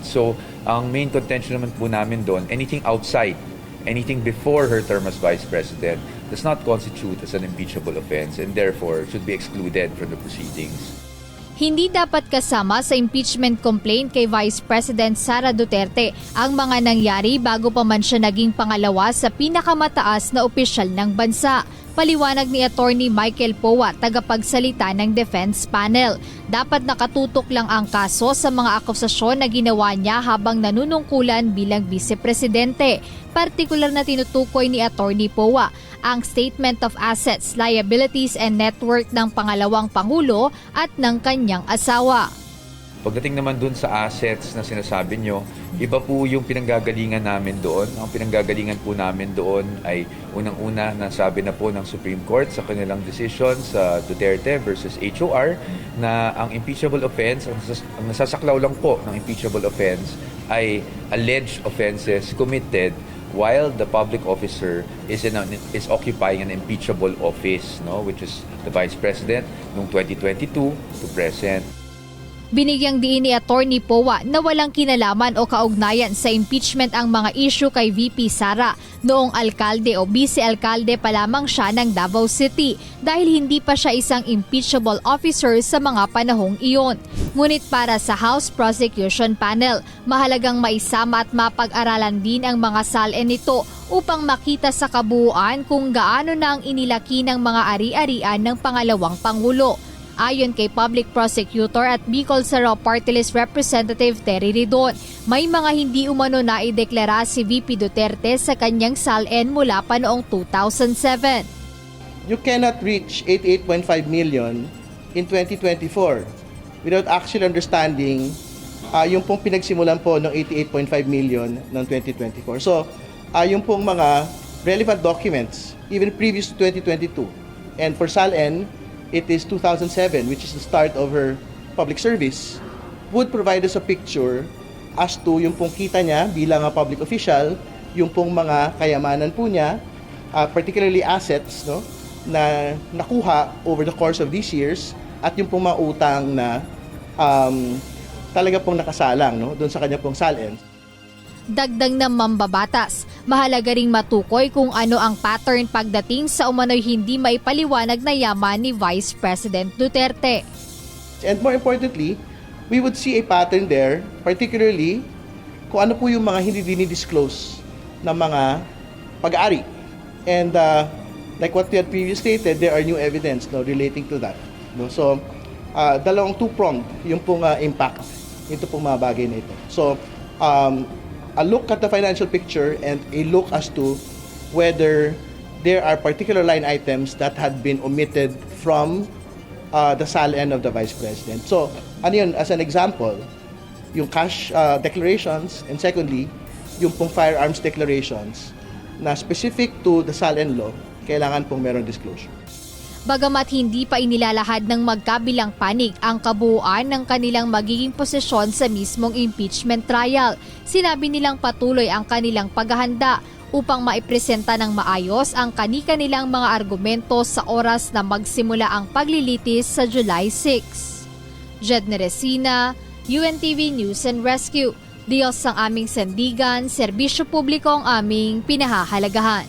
So, ang main contention naman po namin doon, anything outside, anything before her term as Vice President does not constitute as an impeachable offense and therefore should be excluded from the proceedings. Hindi dapat kasama sa impeachment complaint kay Vice President Sara Duterte ang mga nangyari bago pa man siya naging pangalawa sa pinakamataas na opisyal ng bansa. Paliwanag ni Attorney Michael Powa, tagapagsalita ng defense panel. Dapat nakatutok lang ang kaso sa mga akusasyon na ginawa niya habang nanunungkulan bilang vice-presidente. Partikular na tinutukoy ni Attorney Powa ang Statement of Assets, Liabilities and Net Worth ng pangalawang Pangulo at ng kanyang asawa. Pagdating naman dun sa assets na sinasabi nyo, iba po yung pinanggagalingan namin doon. Ang pinanggagalingan po namin doon ay unang-una nasabi na po ng Supreme Court sa kanilang decision sa Duterte versus HOR na ang impeachable offense, ang nasasaklaw lang po ng impeachable offense ay alleged offenses committed while the public officer is occupying an impeachable office, which is the Vice President noong 2022 to present. Binigyang diin ni Attorney Powa na walang kinalaman o kaugnayan sa impeachment ang mga issue kay VP Sara noong alkalde o vice-alkalde pa lamang siya ng Davao City dahil hindi pa siya isang impeachable officer sa mga panahong iyon. Ngunit para sa House Prosecution Panel, mahalagang maisama at mapag-aralan din ang mga salin nito upang makita sa kabuuan kung gaano na ang inilaki ng mga ari-arian ng pangalawang Pangulo. Ayon kay Public Prosecutor at Bicol Saraw Party List Representative Terry Ridon, may mga hindi umano na ideklara si VP Duterte sa kanyang SALN mula pa noong 2007. You cannot reach 88.5 million in 2024 without actually understanding yung pong pinagsimulan po ng 88.5 million ng 2024. So, yung pong mga relevant documents, even previous to 2022, and for SALN, it is 2007, which is the start of her public service, would provide us a picture as to yung pong kita niya bilang a public official, yung pong mga kayamanan po niya, particularly assets na nakuha over the course of these years, at yung pong mga utang na talaga pong nakasalang doon sa kanya pong SALN. Dagdag ng mambabatas, mahalaga ring matukoy kung ano ang pattern pagdating sa umano'y hindi maipaliwanag na yaman ni Vice President Duterte. And more importantly, we would see a pattern there, particularly kung ano po yung mga hindi dinidisclose ng mga pag-aari. And like what we had previously stated, there are new evidence relating to that. So, dalawang two-pronged yung pong impact ito pong mga bagay na ito. So, a look at the financial picture and a look as to whether there are particular line items that had been omitted from the SALN of the Vice President. So, ano yun, as an example, yung cash declarations, and secondly, yung pong firearms declarations na specific to the SALN law, kailangan pong meron disclosure. Bagamat hindi pa inilalahad ng magkabilang panig ang kabuuan ng kanilang magiging posisyon sa mismong impeachment trial, sinabi nilang patuloy ang kanilang paghahanda upang maipresenta ng maayos ang kani-kanilang mga argumento sa oras na magsimula ang paglilitis sa July 6. Jedne Resina, UNTV News and Rescue. Diyos ang aming sandigan, serbisyo publiko ang aming pinahahalagahan.